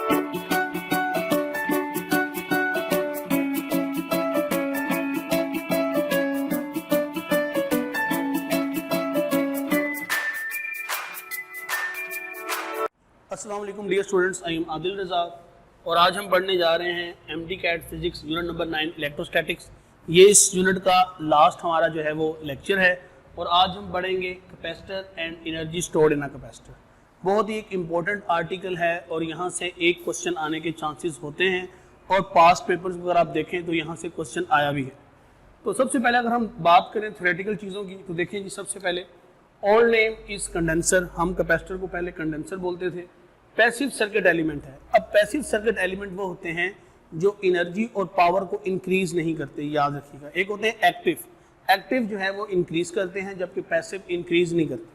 अस्सलाम वालेकुम dear students, I am Adil Razzaq और आज हम पढ़ने जा रहे हैं MDCAT physics unit number 9 electrostatics. ये इस यूनिट का लास्ट हमारा जो है वो लेक्चर है और आज हम पढ़ेंगे capacitor and energy stored in a capacitor. बहुत ही एक इम्पोर्टेंट आर्टिकल है और यहाँ से एक क्वेश्चन आने के चांसेस होते हैं और पास्ट पेपर्स अगर आप देखें तो यहाँ से क्वेश्चन आया भी है। तो सबसे पहले अगर हम बात करें थ्योरेटिकल चीज़ों की तो देखिए जी, सबसे पहले ऑल नेम इज कंडेंसर। हम कैपेसिटर को पहले कंडेंसर बोलते थे। पैसिव सर्किट एलिमेंट है। अब पैसिव सर्किट एलिमेंट वो होते हैं जो एनर्जी और पावर को इंक्रीज नहीं करते, याद रखिएगा। एक होते हैं एक्टिव, एक्टिव जो है वो इंक्रीज करते हैं जबकि पैसिव इंक्रीज नहीं करते।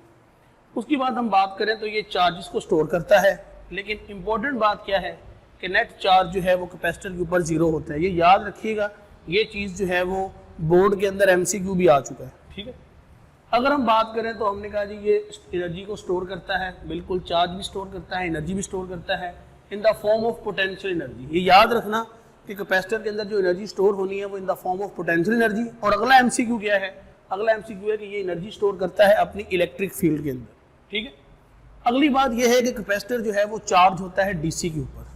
उसकी बाद हम बात करें तो ये चार्जेस को स्टोर करता है, लेकिन इंपॉर्टेंट बात क्या है कि नेट चार्ज जो है वो कैपेसिटर के ऊपर जीरो होता है। ये याद रखिएगा, ये चीज़ जो है वो बोर्ड के अंदर MCQ भी आ चुका है, ठीक है। अगर हम बात करें तो हमने कहा जी ये एनर्जी को स्टोर करता है, बिल्कुल चार्ज भी स्टोर करता है, एनर्जी भी स्टोर करता है in the form of potential energy. ये याद रखना कि कैपेसिटर के अंदर जो एनर्जी स्टोर होनी है वो in the form of potential energy. और अगला MCQ क्या है? अगला MCQ है कि ये एनर्जी स्टोर करता है अपनी इलेक्ट्रिक फील्ड के अंदर, ठीक है। अगली बात यह है कि कैपेसिटर जो है वो चार्ज होता है DC के ऊपर।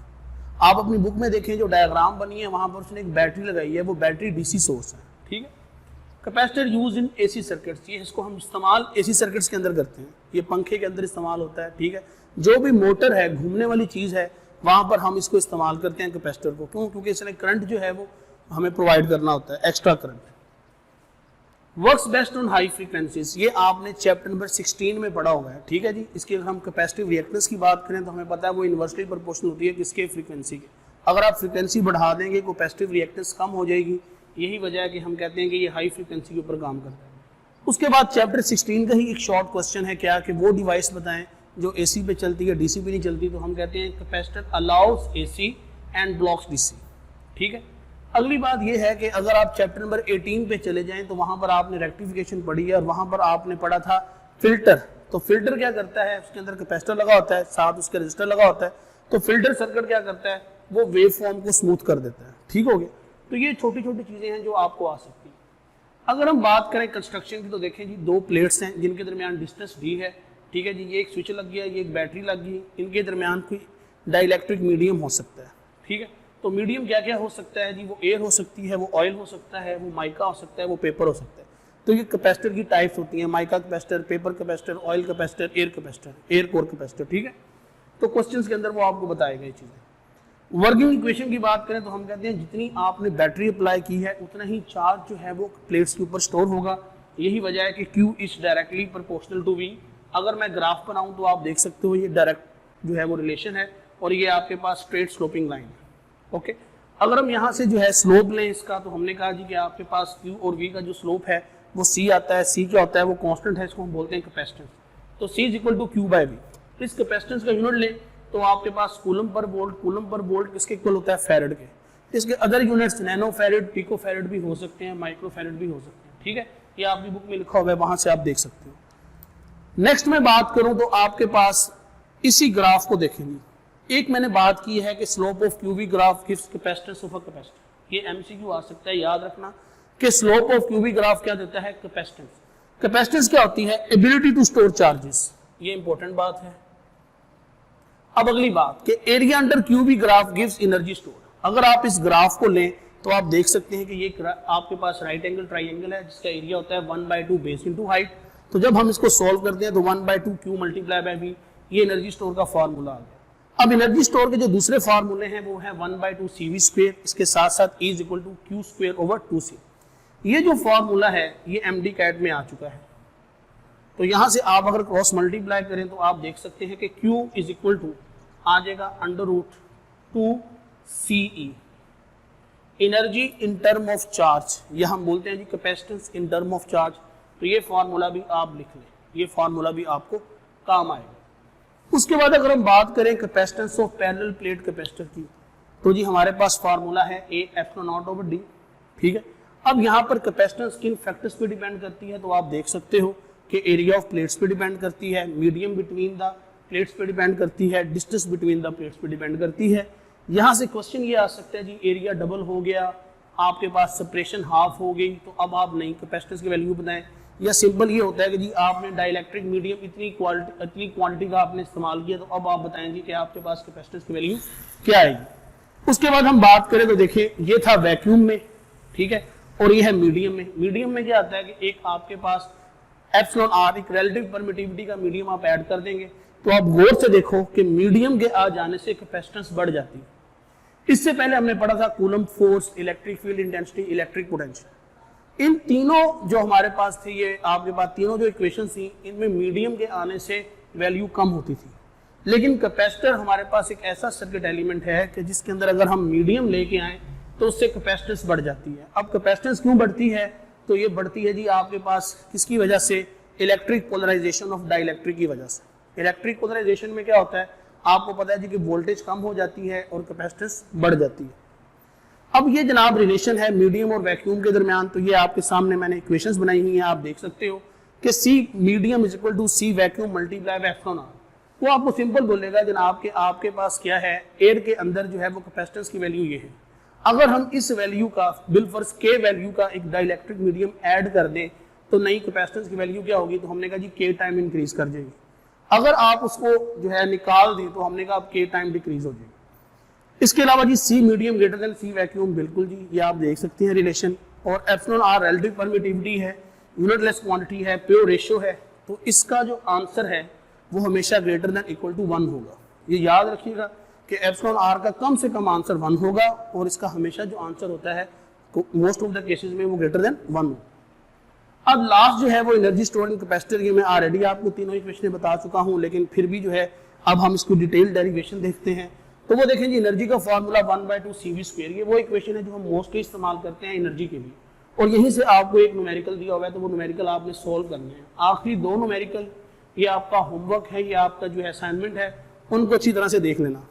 आप अपनी बुक में देखें जो डायग्राम बनी है वहां पर उसने एक बैटरी लगाई है, वो बैटरी DC सोर्स है, ठीक है। Capacitor use in AC circuits, ये इसको हम इस्तेमाल AC सर्किट्स के अंदर करते हैं। ये पंखे के अंदर इस्तेमाल होता है, ठीक है। जो भी मोटर है, घूमने वाली चीज़ है, वहाँ पर हम इसको इस्तेमाल करते हैं कैपेसिटर को। क्यों? क्योंकि इसने करंट जो है वो हमें प्रोवाइड करना होता है, extra current. Works best on high frequencies, ये आपने चैप्टर नंबर 16 में पढ़ा हुआ है, ठीक है जी। इसकी अगर हम कैपेसिटिव रिएक्टेंस की बात करें तो हमें पता है वो इन्वर्सली प्रोपोर्शनल होती है किसके? फ्रीक्वेंसी के। अगर आप फ्रीक्वेंसी बढ़ा देंगे कैपेसिटिव रिएक्टेंस कम हो जाएगी। यही वजह है कि हम कहते हैं कि ये हाई फ्रीक्वेंसी के ऊपर काम करता है। उसके बाद चैप्टर 16 का ही एक शॉर्ट क्वेश्चन है, क्या कि वो डिवाइस बताएं जो AC पे चलती है, DC पे नहीं चलती। तो हम कहते हैं capacitor allows AC and blocks DC, ठीक है। अगली बात ये है कि अगर आप चैप्टर नंबर 18 पे चले जाएं तो वहां पर आपने रेक्टिफिकेशन पढ़ी है और वहां पर आपने पढ़ा था फिल्टर। तो फिल्टर क्या करता है? उसके अंदर कैपेसिटर लगा होता है, साथ उसके रजिस्टर लगा होता है। तो फिल्टर सर्किट क्या करता है? वो वेव फॉर्म को स्मूथ कर देता है, ठीक हो गया। तो ये छोटी छोटी चीजें हैं जो आपको आ सकती हैं। अगर हम बात करें कंस्ट्रक्शन की तो देखें जी, दो प्लेट्स हैं जिनके दरमियान डिस्टेंस D है, ठीक है जी। ये एक स्विच लग गया, ये एक बैटरी लग गई, इनके दरमियान कोई डाइलेक्ट्रिक मीडियम हो सकता है, ठीक है। तो मीडियम क्या क्या हो सकता है जी? वो एयर हो सकती है, वो ऑयल हो सकता है, वो माइका हो सकता है, वो पेपर हो सकता है। तो ये कैपेसिटर की टाइप्स होती हैं, mica capacitor, paper capacitor, oil capacitor, air capacitor, air core capacitor, ठीक है। तो क्वेश्चंस के अंदर वो आपको बताएगा ये चीज़ें। वर्किंग इक्वेशन की बात करें तो हम कहते हैं जितनी आपने बैटरी अप्लाई की है उतना ही चार्ज जो है वो प्लेट्स के ऊपर स्टोर होगा। यही वजह है कि Q is directly proportional to V। अगर मैं ग्राफ बनाऊं तो आप देख सकते हो ये डायरेक्ट जो है वो रिलेशन है और ये आपके पास स्ट्रेट स्लोपिंग लाइन है, ओके। अगर हम यहाँ से जो है स्लोप लें इसका तो हमने कहा जी कि आपके पास Q और V का जो स्लोप है वो C आता है। C क्या होता है? वो कॉन्स्टेंट है, इसको हम बोलते हैं कैपेसिटेंस। तो C is equal to Q/V। इस कैपेसिटेंस का यूनिट लें तो आपके पास कूलम पर वोल्ट, कूलम पर वोल्ट किसके इक्वल होता है? फैरेड के। इसके other units nano farad, pico farad भी हो सकते हैं, माइक्रो फैरेड भी हो सकते हैं, ठीक है। ये आपकी बुक में लिखा हुआ है, वहां से आप देख सकते हो। नेक्स्ट मैं बात करूं तो आपके पास इसी ग्राफ को देखेंगे। एक मैंने बात की है कि slope of QV graph gives capacitance of a capacitor. ये MCQ आ सकता है, याद रखना कि स्लोप ऑफ QV ग्राफ क्या देता है? कैपेसिटेंस। कैपेसिटेंस क्या होती है? Ability to store charges. ये इंपॉर्टेंट बात है। अब अगली बात कि area under QV graph gives energy store. अगर आप इस ग्राफ को लें तो आप देख सकते हैं कि ये आपके पास राइट एंगल ट्राइंगल है जिसका एरिया होता है 1/2 बेस इनटू हाइट। तो जब हम इसको सॉल्व करते हैं तो 1/2 Q मल्टीप्लाई बाय V, ये एनर्जी स्टोर का फार्मूला आ गया। अब एनर्जी स्टोर के जो दूसरे फार्मूले हैं वो है 1/2 CV स्क्वायर, इसके साथ साथ E is equal to Q square over 2C। ये जो फार्मूला है ये MD कैट में आ चुका है। तो यहां से आप अगर क्रॉस मल्टीप्लाई करें तो आप देख सकते हैं कि Q इज इक्वल टू आ जाएगा √2CE। Energy in term of charge, यह हम बोलते हैं जी capacitance in term of charge. तो ये फार्मूला भी आप लिख लें, ये फार्मूला भी आपको काम आएगा। उसके बाद अगर हम बात करें capacitance of parallel plate capacitor की तो जी हमारे पास फार्मूला है A/0/D, ठीक है। अब यहाँ पर कैपेसिटेंस किन फैक्टर्स पे डिपेंड करती है? तो आप देख सकते हो कि एरिया ऑफ प्लेट्स पे डिपेंड करती है, मीडियम बिटवीन द प्लेट्स पे डिपेंड करती है, डिस्टेंस बिटवीन द प्लेट्स पे डिपेंड करती है। यहाँ से क्वेश्चन ये आ सकता है जी एरिया डबल हो गया, आपके पास सेपरेशन हाफ हो गई, तो अब आप नई कैपेसिटेंस की वैल्यू बताएं। या सिंपल ये होता है कि जी आपने डाइलेक्ट्रिक मीडियम इतनी क्वांटिटी का आपने इस्तेमाल किया, तो अब आप बताएं जी कि आपके पास कैपेसिटेंस की वैल्यू क्या आएगी। उसके बाद हम बात करें तो देखिए ये था वैक्यूम में, ठीक है, और ये है मीडियम में। मीडियम में क्या आता है कि एक आपके पास एप्सिलॉन आर, एक रिलेटिव परमिटिविटी का मीडियम आप ऐड कर देंगे, तो आप गौर से देखो कि मीडियम के आ जाने से कैपेसिटेंस बढ़ जाती है। इससे पहले हमने पढ़ा था coulomb force, electric field intensity, electric potential. इन तीनों जो हमारे पास थे, ये आपके पास तीनों जो इक्वेशन थी, इनमें मीडियम के आने से वैल्यू कम होती थी। लेकिन कैपेसिटर हमारे पास एक ऐसा सर्किट एलिमेंट है कि जिसके अंदर अगर हम मीडियम लेके आए तो उससे कैपेसिटेंस बढ़ जाती है। अब कैपेसिटेंस क्यों बढ़ती है, तो ये बढ़ती है जी आपके पास किसकी वजह से, इलेक्ट्रिक पोलराइजेशन ऑफ डाइलेक्ट्रिक की वजह से। इलेक्ट्रिक पोलराइजेशन में क्या होता है, आपको पता है जी कि वोल्टेज कम हो जाती है और कैपेसिटेंस बढ़ जाती है। अब ये जनाब रिलेशन है मीडियम और वैक्यूम के दरमियान। तो ये आपके सामने मैंने इक्वेशंस बनाई हुई हैं, आप देख सकते हो कि C medium is equal to C vacuum multiply by epsilon r. वो आपको सिंपल बोलेगा जनाब कि आपके पास क्या है, एयर के अंदर जो है वो कैपेसिटेंस की वैल्यू ये है। अगर हम इस वैल्यू का बिलफर्ज के वैल्यू का एक डाइलेक्ट्रिक मीडियम ऐड कर दें तो नई कैपेसिटेंस की वैल्यू क्या होगी, तो हमने कहा जी के टाइम इंक्रीज कर जाएगी। अगर आप उसको जो है निकाल दें तो हमने कहा अब के टाइम डिक्रीज हो जाएगी। इसके अलावा जी सी मीडियम ग्रेटर देन सी वैक्यूम, बिल्कुल जी ये आप देख सकते हैं रिलेशन। और एप्सिलॉन आर रिलेटिव परमिटिविटी है, यूनिटलेस क्वांटिटी है, प्योर रेशियो है, तो इसका जो आंसर है वो हमेशा ग्रेटर देन इक्वल टू 1 होगा। ये याद रखिएगा कि एप्सिलॉन आर का कम से कम आंसर 1 होगा और इसका हमेशा जो आंसर होता है मोस्ट ऑफ द केसेस में वो ग्रेटर देन 1 हो। अब लास्ट जो है वो एनर्जी स्टोरिंग कैपेसिटर, ये मैं ऑलरेडी आपको तीनों इक्वेशन बता चुका हूं, लेकिन फिर भी जो है अब हम इसको डिटेल डेरिवेशन देखते हैं। तो वो देखें जी एनर्जी का फॉर्मूला 1/2 CV², ये वो इक्वेशन है जो हम मोस्टली इस्तेमाल करते हैं एनर्जी के लिए। और यहीं से आपको एक न्यूमेरिकल दिया हुआ है, तो वो न्यूमेरिकल आपने सोल्व करने हैं। आखिरी 2 न्यूमेरिकल ये आपका होमवर्क है, ये आपका जो है असाइनमेंट है, उनको अच्छी तरह से देख लेना।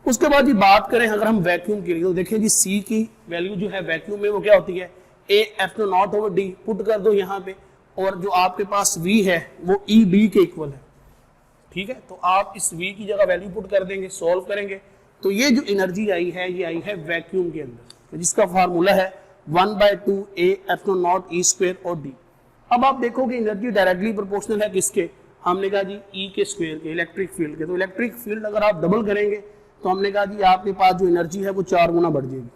उसके बाद जी बात करें अगर हम वैक्यूम के लिए, तो देखें जी सी की वैल्यू जो है वैक्यूम में वो क्या होती है, A epsilon not over D put कर दो यहाँ पे, और जो आपके पास वी है वो ई डी के इक्वल है, ठीक है। तो आप इस वी की जगह वैल्यू पुट कर देंगे, सॉल्व करेंगे, तो ये जो एनर्जी आई है ये आई है वैक्यूम के अंदर, जिसका फार्मूला है 1/2 ए एप्सिलॉन नॉट ई² और डी। अब आप देखोगे एनर्जी डायरेक्टली प्रोपोर्शनल है किसके, हमने कहा जी ई के स्क्वायर के, इलेक्ट्रिक फील्ड के। तो इलेक्ट्रिक फील्ड अगर आप डबल करेंगे तो हमने कहा जी आपके पास जो एनर्जी है वो 4 गुना बढ़ जाएगी।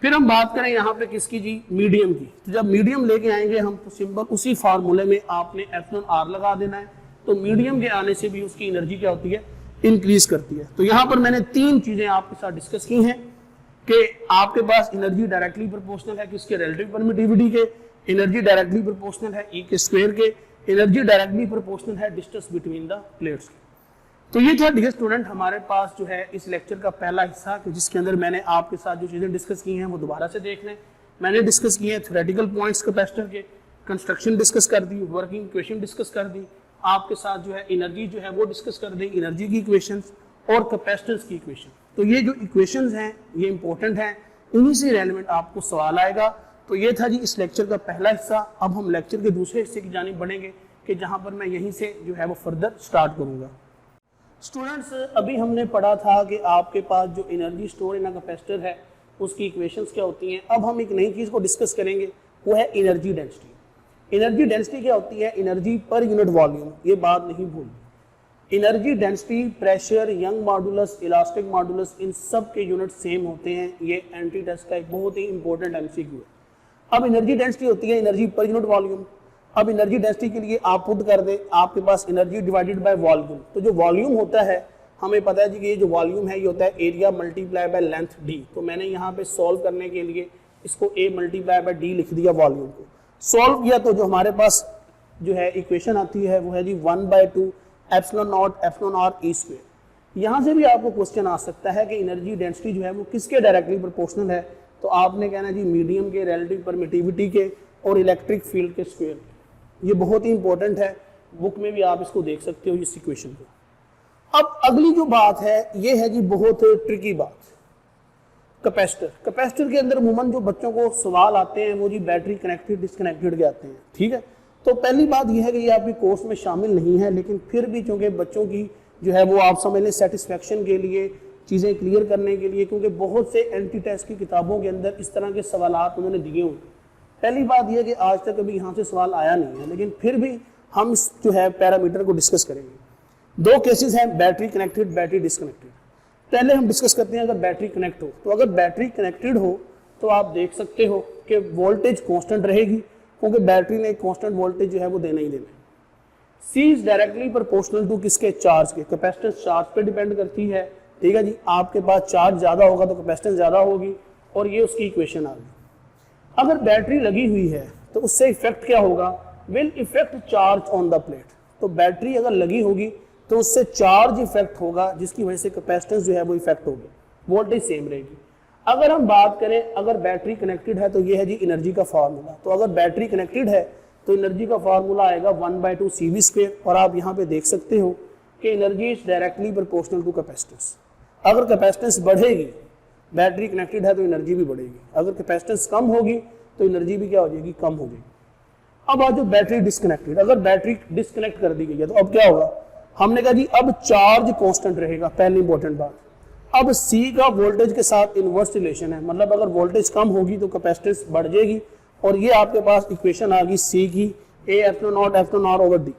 फिर हम बात करें यहाँ पे किसकी जी, मीडियम की। तो जब मीडियम लेके आएंगे हम तो सिंपल उसी फार्मूले में आपने एप्सिलॉन आर लगा देना है, तो मीडियम के आने से भी उसकी एनर्जी क्या होती है, इंक्रीज करती है। तो यहाँ पर मैंने 3 चीजें आपके साथ डिस्कस की हैं कि आपके पास एनर्जी डायरेक्टली प्रोपोर्शनल है किसके, रिलेटिव परमिटिविटी के, एनर्जी डायरेक्टली प्रोपोर्शनल है ई के स्क्वायर के, एनर्जी डायरेक्टली प्रोपोर्शनल है डिस्टेंस बिटवीन द प्लेट्स के। तो ये था डियर स्टूडेंट हमारे पास जो है इस लेक्चर का पहला हिस्सा, जिसके अंदर मैंने आपके साथ जो चीजें डिस्कस की हैं वो दोबारा से देख लें। मैंने डिस्कस किए हैं थ्योरेटिकल पॉइंट्स कैपेसिटर के, कंस्ट्रक्शन डिस्कस कर दी, वर्किंग इक्वेशन डिस्कस कर दी, आपके साथ जो है एनर्जी जो है वो डिस्कस कर दी, एनर्जी की इक्वेशंस और कैपेसिटेंस की इक्वेशन। तो ये जो इक्वेशंस हैं ये इंपॉर्टेंट हैं, इन्हीं से रेलेवेंट आपको सवाल आएगा। तो ये था जी इस लेक्चर का पहला हिस्सा। अब हम लेक्चर के दूसरे हिस्से की जानिब बढ़ेंगे कि जहां पर मैं यहीं से जो है वो फर्दर स्टार्ट करूंगा। स्टूडेंट्स अभी हमने पढ़ा था कि आपके पास जो energy store in a capacitor है उसकी इक्वेशंस क्या होती हैं। अब हम एक नई चीज़ को डिस्कस करेंगे, वो है एनर्जी डेंसिटी। एनर्जी डेंसिटी क्या होती है, एनर्जी पर यूनिट वॉल्यूम, ये बात नहीं भूलनी। Energy density, pressure, Young modulus, elastic modulus, इन सब के यूनिट सेम होते हैं। ये एंटी टेस्ट का एक बहुत ही इंपॉर्टेंट एमसीक्यू है। अब एनर्जी डेंसिटी होती है एनर्जी पर यूनिट वॉल्यूम। अब एनर्जी डेंसिटी के लिए आप पुट कर दें आपके पास एनर्जी डिवाइडेड बाय वॉल्यूम। तो जो वॉल्यूम होता है हमें पता है जी कि ये जो वॉल्यूम है ये होता है area multiply by length D. तो मैंने यहाँ पे सॉल्व करने के लिए इसको ए मल्टीप्लाई बाय डी लिख दिया, वॉल्यूम को सॉल्व किया। तो जो हमारे पास जो है इक्वेशन आती है वो है जी 1/2 epsilon not epsilon R E square. यहाँ से भी आपको क्वेश्चन आ सकता है कि एनर्जी डेंसिटी जो है वो किसके डायरेक्टली प्रोपोर्शनल है, तो आपने कहना जी मीडियम के, रिलेटिव परमिटिविटी के और इलेक्ट्रिक फील्ड के स्क्वायर। ये बहुत ही इंपॉर्टेंट है, बुक में भी आप इसको देख सकते हो इस इक्वेशन को। अब अगली जो बात है ये है जी बहुत ट्रिकी बात, कैपेसिटर। कैपेसिटर के अंदर अमूमन जो बच्चों को सवाल आते हैं वो जी बैटरी कनेक्टेड डिसकनेक्टेड के आते हैं, ठीक है। तो पहली बात यह है कि ये आपके कोर्स में शामिल नहीं है, लेकिन फिर भी चूंकि बच्चों की जो है वो आप समझ लें सेटिस्फेक्शन के लिए, चीज़ें क्लियर करने के लिए, क्योंकि बहुत से एंटी टेस्ट की किताबों के अंदर इस तरह के सवालात उन्होंने दिए हुए। पहली बात यह कि आज तक कभी यहाँ से सवाल आया नहीं है, लेकिन फिर भी हम जो है पैरामीटर को डिस्कस करेंगे। दो केसेस हैं, बैटरी कनेक्टेड, बैटरी डिसकनेक्टेड। पहले हम डिस्कस करते हैं अगर बैटरी कनेक्ट हो तो। अगर बैटरी कनेक्टेड हो तो आप देख सकते हो कि वोल्टेज कांस्टेंट रहेगी, क्योंकि बैटरी ने कांस्टेंट वोल्टेज जो है वो देना ही देना है। C is directly proportional to किसके, चार्ज के। कैपेसिटेंस चार्ज पे डिपेंड करती है, ठीक है जी। आपके पास चार्ज ज्यादा होगा तो कैपेसिटेंस ज्यादा होगी, और ये उसकी इक्वेशन आ गई। अगर बैटरी लगी हुई है तो उससे इफेक्ट क्या होगा, will effect charge on the plate. तो बैटरी अगर लगी होगी तो उससे चार्ज इफेक्ट होगा, जिसकी वजह से कैपेसिटेंस जो है वो इफेक्ट होगी, वोल्टेज सेम रहेगी। अगर हम बात करें अगर बैटरी कनेक्टेड है तो ये है जी एनर्जी का फार्मूला। तो अगर बैटरी कनेक्टेड है तो एनर्जी का फार्मूला आएगा 1/2 CV²। और आप यहाँ पे देख सकते हो कि energy is directly proportional to capacitance. अगर कैपेसिटेंस बढ़ेगी, बैटरी कनेक्टेड है तो एनर्जी भी बढ़ेगी। अगर कैपेसिटेंस कम होगी तो एनर्जी भी क्या हो जाएगी, कम होगी। अब आज जो बैटरी डिस्कनेक्टेड, अगर बैटरी डिस्कनेक्ट कर दी गई है तो अब क्या होगा, हमने कहा जी अब चार्ज कांस्टेंट रहेगा, पहली इंपॉर्टेंट बात। अब C का वोल्टेज के साथ इनवर्स रिलेशन है, मतलब अगर वोल्टेज कम होगी तो कैपेसिटेंस बढ़ जाएगी। और ये आपके पास इक्वेशन आ गई C की, A F0 ओवर D।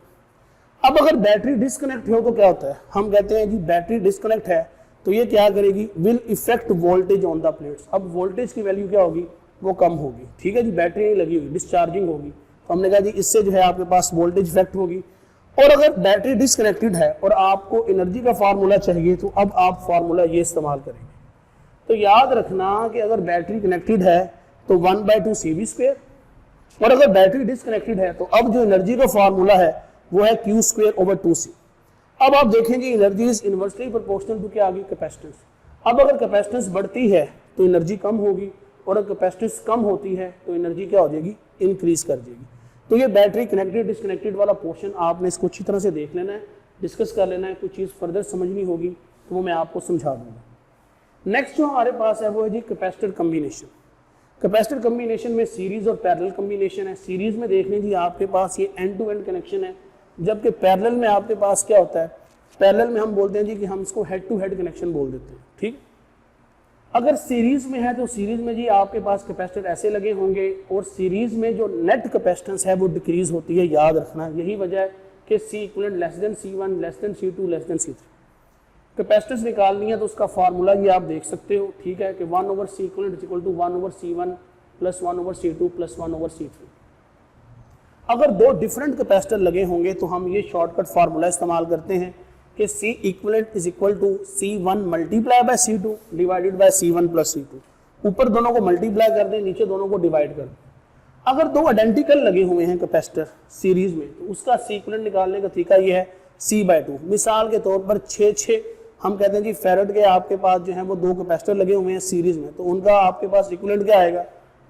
अब अगर बैटरी डिस्कनेक्ट हो तो क्या होता है, हम कहते हैं जी बैटरी डिस्कनेक्ट है तो ये क्या करेगी, will effect voltage on the plates. अब वोल्टेज की वैल्यू क्या होगी, वो कम होगी, ठीक है जी। बैटरी नहीं लगी हुई, डिस्चार्जिंग होगी, तो हमने कहा जी इससे जो है आपके पास वोल्टेज इफेक्ट होगी। और अगर बैटरी डिस्कनेक्टेड है और आपको एनर्जी का फार्मूला चाहिए तो अब आप फार्मूला ये इस्तेमाल करेंगे। तो याद रखना कि अगर बैटरी कनेक्टेड है तो 1/2 CV², और अगर बैटरी डिस्कनेक्टेड है तो अब जो एनर्जी का फार्मूला है वो है Q²/2C। अब आप देखेंगे energy is inversely proportional to क्या आ गई, कैपेसिटेंस। अब अगर कैपेसिटेंस बढ़ती है तो एनर्जी कम होगी, और अगर कैपेसिटेंस कम होती है तो एनर्जी क्या हो जाएगी, इंक्रीज कर जाएगी। तो ये बैटरी कनेक्टेड डिस्कनेक्टेड वाला पोर्शन आपने इसको अच्छी तरह से देख लेना है, डिस्कस कर लेना है। कुछ चीज़ फर्दर समझनी होगी तो वो मैं आपको समझा दूंगा। नेक्स्ट जो हमारे पास है वो है जी कैपेसिटर कम्बिनेशन। कैपेसिटर कम्बिनेशन में सीरीज और पैरेलल कम्बिनेशन है। सीरीज में देख लीजिए आपके पास ये एंड टू एंड कनेक्शन है, जबकि पैरेलल में आपके पास क्या होता है, पैरेलल में हम बोलते हैं जी कि हम इसको हेड टू हेड कनेक्शन बोल देते हैं, ठीक। अगर सीरीज में है तो सीरीज में जी आपके पास कैपेसिटर ऐसे लगे होंगे, और सीरीज में जो नेट कैपेसिटेंस है वो डिक्रीज होती है, याद रखना। यही वजह है कि C equivalent less than C1 less than C2 less than C3। Capacitance निकालनी है तो उसका फार्मूला ये आप देख सकते हो, ठीक है, कि 1/C equivalent equal to 1/C1 plus 1/C2 plus 1/C3। अगर दो डिफरेंट कैपेसिटर लगे होंगे तो हम ये शॉर्टकट फार्मूला इस्तेमाल करते हैं कि C equivalent is equal to C1 multiply by C2 divided by C1 plus C2। ऊपर दोनों को मल्टीप्लाई कर दें, नीचे दोनों को डिवाइड कर दें। अगर दो आइडेंटिकल लगे हुए हैं कैपेसिटर सीरीज में तो उसका C इक्विवेलेंट निकालने का तरीका ये है C/2। मिसाल के तौर पर 6 हम कहते हैं जी फैराड के आपके पास जो है वो दो कैपेसिटर लगे हुए हैं सीरीज में, तो उनका आपके पास इक्विवेलेंट क्या आएगा,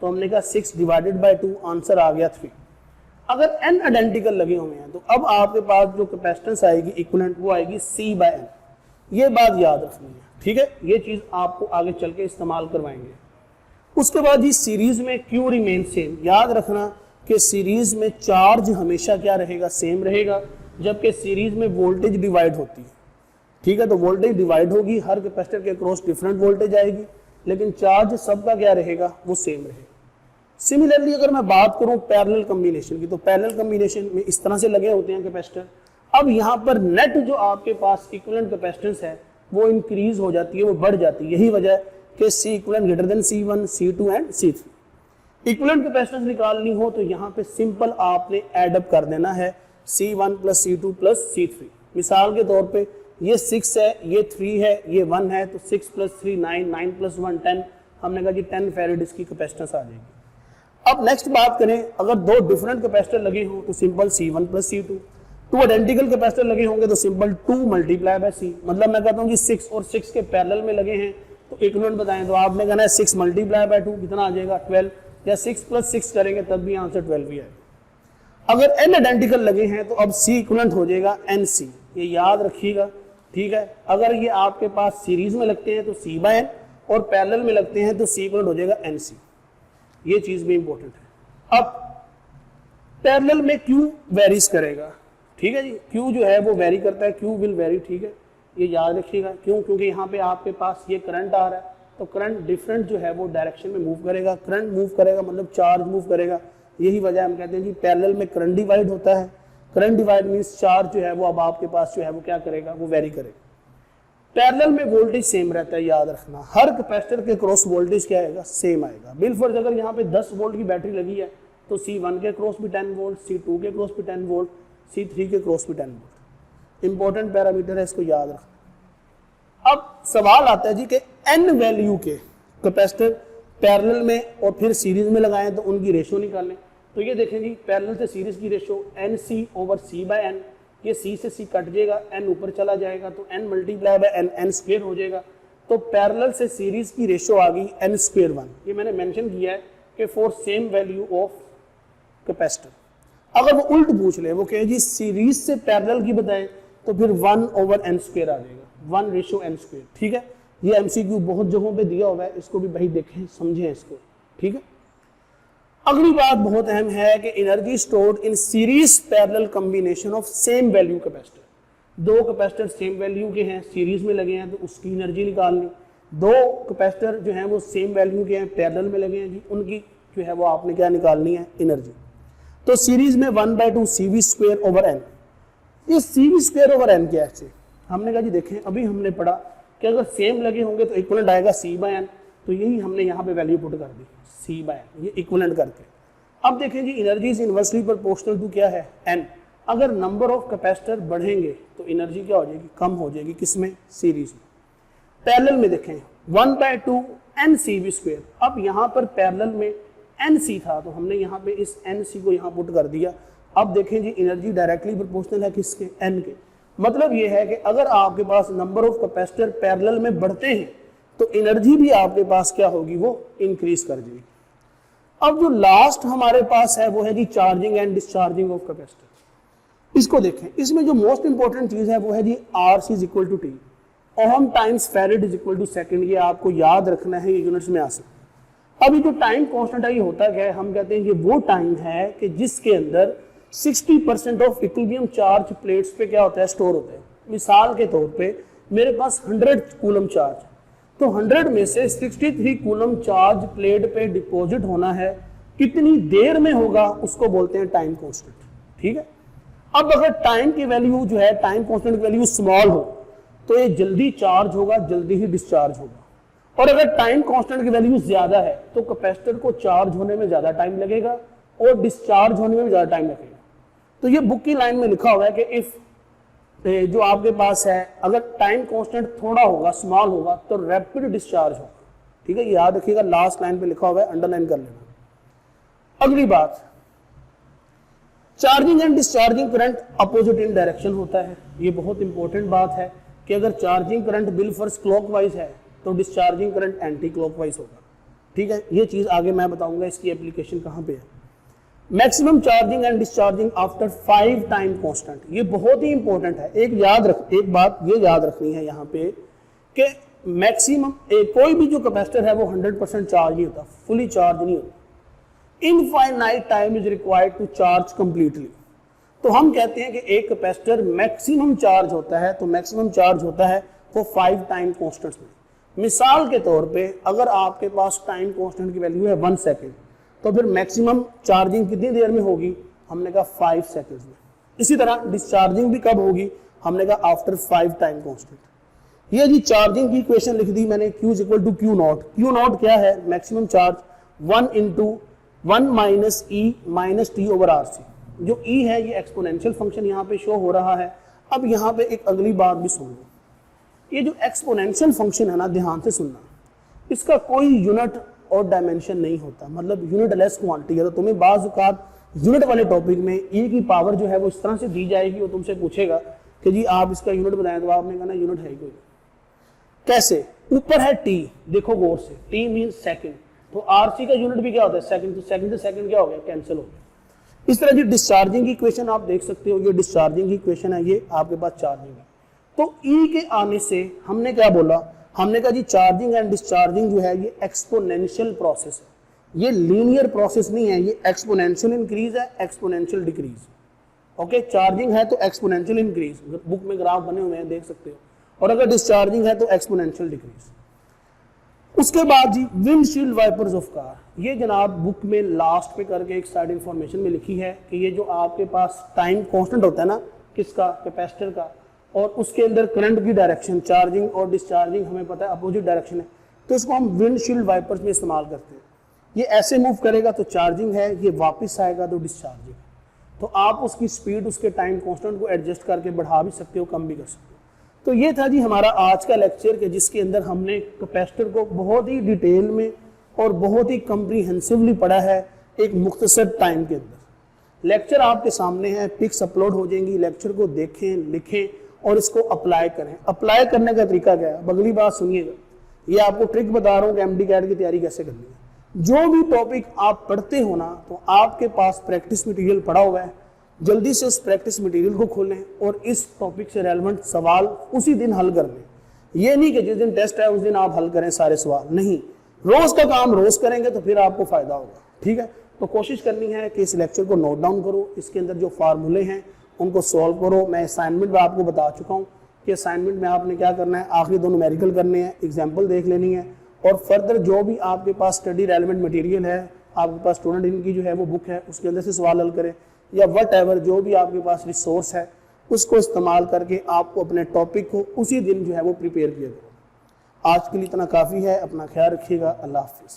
तो हमने कहा 6 डिवाइडेड बाय 2, आंसर आ गया 3। अगर n आइडेंटिकल लगे हुए हैं तो अब आपके पास जो कैपेसिटेंस आएगी इक्विवेलेंट वो आएगी C/n। ये बात याद रखनी है, ठीक है। ये चीज आपको आगे चल के इस्तेमाल करवाएंगे। उसके बाद जी सीरीज में Q रिमेन सेम। याद रखना कि सीरीज में चार्ज हमेशा क्या रहेगा, सेम रहेगा, जबकि सीरीज में वोल्टेज डिवाइड होती है, ठीक है। तो वोल्टेज डिवाइड होगी, हर कैपेसिटर के अक्रॉस डिफरेंट वोल्टेज आएगी, लेकिन चार्ज सबका क्या रहेगा, वो सेम रहेगा। सिमिलरली अगर मैं बात करूं पैरेलल कम्बिनेशन की, तो पैरेलल कम्बिनेशन में इस तरह से लगे होते हैं कैपेसिटर। अब यहाँ पर नेट जो आपके पास इक्विवेलेंट कैपेसिटेंस है वो इंक्रीज हो जाती है, वो बढ़ जाती है। यही वजह है कि C equivalent greater than C1, C2 and C3। Equivalent capacitance निकालनी हो तो यहाँ पे सिंपल आपने एडअप कर देना है C1 plus C2 plus C3। मिसाल के तौर पे ये 6 है, ये 3 है, ये 1 है, तो 6 प्लस 3 9, 9 प्लस 1 10। हमने कहा कि 10 फैराड इसकी कैपेसिटेंस आ जाएगी। अब नेक्स्ट बात करें, अगर दो डिफरेंट कैपेसिटर लगे हो तो simple C1 plus C2। Two identical capacitor लगे होंगे तो सिंपल 2 मल्टीप्लाई बाय C। मतलब मैं कहता हूँ कि 6 और 6 के पैरेलल में लगे हैं तो इक्विवेलेंट बताएं, तो आपने कहना है 6 मल्टीप्लाई बाय 2 कितना आ जाएगा, 12, या 6 प्लस 6 करेंगे तब भी आंसर 12 ही आएगा। अगर n आइडेंटिकल लगे हैं तो अब C इक्विवेलेंट हो जाएगा NC। ये याद रखिएगा, ठीक है। अगर ये आपके पास सीरीज में लगते हैं तो C/n, और पैरेलल में लगते हैं तो C इक्विवेलेंट हो जाएगा NC। ये चीज भी इंपॉर्टेंट है। अब पैरेलल में Q वेरीज करेगा, ठीक है जी, Q जो है वो वेरी करता है, Q विल वेरी, ठीक है, ये याद रखिएगा। क्यों? क्योंकि यहाँ पे आपके पास ये करंट आ रहा है, तो करंट डिफरेंट जो है वो डायरेक्शन में मूव करेगा, करंट मूव करेगा मतलब चार्ज मूव करेगा। यही वजह हम कहते हैं जी पैरेलल में करंट डिवाइड होता है। करंट डिवाइड मींस चार्ज जो है वो अब आपके पास जो है वो क्या करेगा, वो वेरी करेगा। पैरेलल में वोल्टेज सेम रहता है, याद रखना, हर कैपेसिटर के क्रॉस वोल्टेज क्या आएगा, सेम आएगा। बिलफर्ज अगर यहाँ पे 10 वोल्ट की बैटरी लगी है तो C1 के क्रॉस भी 10 वोल्ट, C2 के क्रॉस भी 10 वोल्ट, C3 के क्रॉस भी 10 वोल्ट। इंपॉर्टेंट पैरामीटर है, इसको याद रखना। अब सवाल आता है जी कि n वैल्यू के कैपेसिटर पैरेलल में और फिर सीरीज में लगाएं तो उनकी रेशो निकालें। तो ये देखें जी, पैरेलल से सीरीज की रेशो NC/C/n, ये C से C कट जाएगा, n ऊपर चला जाएगा तो n multiply by n square हो जाएगा। तो पैरेलल से सीरीज की रेशो आ गई n²1। ये मैंने मेंशन किया है कि for same value of capacitor. अगर वो उल्ट पूछ ले, वो कहे जी सीरीज से पैरेलल की बताए, तो फिर 1/n² आ जाएगा, 1:n², ठीक है। ये MCQ बहुत जगहों पे दिया हुआ है, इसको भी भाई देखें समझें इसको, ठीक है। अगली बात बहुत अहम है कि energy stored in series parallel combination of same value capacitor. दो कैपेसिटर सेम वैल्यू के हैं, सीरीज में लगे हैं, तो उसकी एनर्जी निकालनी। दो कैपेसिटर जो हैं वो सेम वैल्यू के हैं, पैरेलल में लगे हैं जी, उनकी जो है वो आपने क्या निकालनी है, एनर्जी। तो सीरीज में 1/2 CV²/n। ये CV²/n क्या है? हमने कहा जी देखें, अभी हमने पढ़ा कि अगर सेम लगे होंगे तो इक्विवेलेंट आएगा C/n, तो यही हमने यहाँ पे वैल्यू पुट कर दी C/n, ये इक्विवेलेंट करके। अब देखें जी, energy is inversely proportional to क्या है, n। अगर नंबर ऑफ कैपेसिटर बढ़ेंगे तो एनर्जी क्या हो जाएगी, कम हो जाएगी। किसमें, सीरीज में। पैरेलल में देखें 1/2 NCV²। अब यहाँ पर पैरेलल में NC था, तो हमने यहाँ पे इस NC को यहाँ पुट कर दिया। अब देखें जी, एनर्जी डायरेक्टली प्रोपोर्शनल है किसके, n के। मतलब ये है कि अगर आपके पास नंबर ऑफ कैपेसिटर पैरेलल में बढ़ते हैं तो एनर्जी भी आपके पास क्या होगी, वो इंक्रीज कर जाएगी। अब जो लास्ट हमारे पास है वो है जी charging and discharging of capacitor. इसको देखें, इसमें जो मोस्ट इंपॉर्टेंट चीज है वो है जी RC = T, ohm times farad = second. ये आपको याद रखना है, ये यूनिट्स में आ सकता है। अभी जो टाइम कांस्टेंट है ये होता क्या है, हम कहते हैं ये वो टाइम है कि जिसके अंदर 60% ऑफ इक्विलिब्रियम चार्ज प्लेट्स पे क्या होता है, स्टोर होता है। मिसाल के तौर पे मेरे पास 100 कूलम चार्ज, तो 100 में से 63 कूलम चार्ज प्लेट पे डिपॉजिट होना है, कितनी देर में होगा, उसको बोलते हैं टाइम कांस्टेंट, ठीक है। अब अगर टाइम की वैल्यू जो है, टाइम कांस्टेंट की वैल्यू स्मॉल हो तो ये जल्दी चार्ज होगा, जल्दी ही डिस्चार्ज होगा। और अगर टाइम कांस्टेंट की वैल्यू ज्यादा है तो कैपेसिटर को चार्ज होने में ज्यादा टाइम लगेगा और डिस्चार्ज होने में भी ज्यादा टाइम लगेगा। तो ये बुक की लाइन में लिखा हुआ है कि इफ जो आपके पास है, अगर टाइम कांस्टेंट थोड़ा होगा, स्मॉल होगा, तो रैपिड डिस्चार्ज होगा, ठीक है। याद रखिएगा, लास्ट लाइन पे लिखा हुआ है, अंडरलाइन कर लेना। अगली बात, charging and discharging current opposite in direction होता है। ये बहुत इंपॉर्टेंट बात है कि अगर चार्जिंग करंट बिलफर्स क्लॉकवाइज है तो डिस्चार्जिंग करंट एंटी क्लॉकवाइज होगा, ठीक है। ये चीज आगे मैं बताऊंगा, इसकी एप्लीकेशन कहां पे है। Maximum charging and discharging after 5 time constant, ये बहुत ही इंपॉर्टेंट है। एक बात ये याद रखनी है यहाँ पे कि मैक्सिमम कोई भी जो कैपेसिटर है वो 100% चार्ज नहीं होता, फुली चार्ज नहीं होता। Infinite time is required to charge completely. तो हम कहते हैं कि एक कैपेसिटर मैक्सिमम चार्ज होता है, तो मैक्सिमम चार्ज होता है वो 5 टाइम कांस्टेंट्स में। मिसाल के तौर पे अगर आपके पास टाइम कांस्टेंट की वैल्यू है 1 सेकेंड, तो फिर मैक्सिमम चार्जिंग कितनी देर में होगी, हमने कहा 5 सेकेंड्स में। इसी तरह डिस्चार्जिंग भी कब होगी, हमने कहा आफ्टर 5 टाइम कांस्टेंट। ये जी चार्जिंग की इक्वेशन लिख दी मैंने, Q = Q0। Q0 क्या है, मैक्सिमम चार्ज 1 × 1 - E - T/RC। जो E है ये एक्सपोनेंशियल फंक्शन यहाँ पे शो हो रहा है। अब यहाँ पे एक अगली बात भी सुन लो, ये जो एक्सपोनेंशियल फंक्शन है ना, ध्यान से सुनना, इसका कोई यूनिट और डायमेंशन नहीं होता, मतलब यूनिटलेस क्वांटिटी है। तो तुम्हें बाज़ औक़ात यूनिट वाले टॉपिक में E की पावर जो है वो इस तरह से दी जाएगी, वो तुमसे पूछेगा कि जी आप इसका यूनिट बताएं, तो आपने कहना यूनिट है कोई। कैसे, ऊपर है T, देखो गौर से, T मीन सेकंड, तो RC का यूनिट भी क्या होता है, सेकंड। तो सेकंड से सेकंड क्या हो गया, कैंसिल हो गया। इस तरह की डिस्चार्जिंग की इक्वेशन आप देख सकते हो, ये डिस्चार्जिंग की इक्वेशन है, ये आपके पास चार्जिंग है। तो E के आने से हमने क्या बोला, हमने कहा जी चार्जिंग एंड डिस्चार्जिंग जो है ये एक्सपोनेंशियल प्रोसेस है। ये लीनियर प्रोसेस नहीं है, ये एक्सपोनेंशियल इंक्रीज है, एक्सपोनेंशियल डिक्रीज। ओके, चार्जिंग है तो एक्सपोनेंशियल इंक्रीज, बुक में ग्राफ बने हुए हैं देख सकते हो, और अगर डिस्चार्जिंग है तो एक्सपोनेंशियल डिक्रीज। उसके बाद जी विंडशील्ड वाइपर्स ऑफ कार, ये जनाब बुक में लास्ट पे करके एक साइड इंफॉर्मेशन में लिखी है कि ये जो आपके पास टाइम कांस्टेंट होता है ना, किसका, कैपेसिटर का, और उसके अंदर करंट की डायरेक्शन, चार्जिंग और डिस्चार्जिंग हमें पता है अपोजिट डायरेक्शन है, तो इसको हम विंडशील्ड वाइपर्स में इस्तेमाल करते हैं। ये ऐसे मूव करेगा तो चार्जिंग है, ये वापस आएगा तो डिस्चार्जिंग है। तो आप उसकी स्पीड, उसके टाइम कांस्टेंट को एडजस्ट करके बढ़ा भी सकते हो, कम भी कर सकते हो। तो ये था जी हमारा आज का लेक्चर के जिसके अंदर हमने कैपेसिटर को बहुत ही डिटेल में और बहुत ही कम्प्रीहेंसिवली पढ़ा है एक मुख्तसर टाइम के अंदर। लेक्चर आपके सामने है, पिक्स अपलोड हो जाएंगी, लेक्चर को देखें, लिखें और इसको अप्लाई करें। अप्लाई करने का तरीका क्या है, अगली बात सुनिएगा, ये आपको ट्रिक बता रहा हूँ कि एमडी कैट की तैयारी कैसे करनी है। जो भी टॉपिक आप पढ़ते हो ना, तो आपके पास प्रैक्टिस मटेरियल पड़ा हुआ है, जल्दी से उस प्रैक्टिस मटेरियल को खोलें और इस टॉपिक से रेलेवेंट सवाल उसी दिन हल कर लें। ये नहीं कि जिस दिन टेस्ट है उस दिन आप हल करें सारे सवाल, नहीं, रोज का काम रोज करेंगे तो फिर आपको फायदा होगा। ठीक है, तो कोशिश करनी है कि इस लेक्चर को नोट डाउन करो, इसके अंदर जो फार्मूले हैं उनको सॉल्व करो। मैं असाइनमेंट में आपको बता चुका हूँ कि असाइनमेंट में आपने क्या करना है, आखिरी दो न्यूमेरिकल करने हैं, एग्जाम्पल देख लेनी है, और फर्दर जो भी आपके पास स्टडी रेलेवेंट मटेरियल है, आपके पास स्टूडेंट इनकी जो है वो बुक है, उसके अंदर से सवाल हल करें, या वट एवर जो भी आपके पास रिसोर्स है उसको इस्तेमाल करके आपको अपने टॉपिक को उसी दिन जो है वो प्रिपेयर किया करो। आज के लिए इतना काफ़ी है, अपना ख्याल रखिएगा, अल्लाह हाफिज़।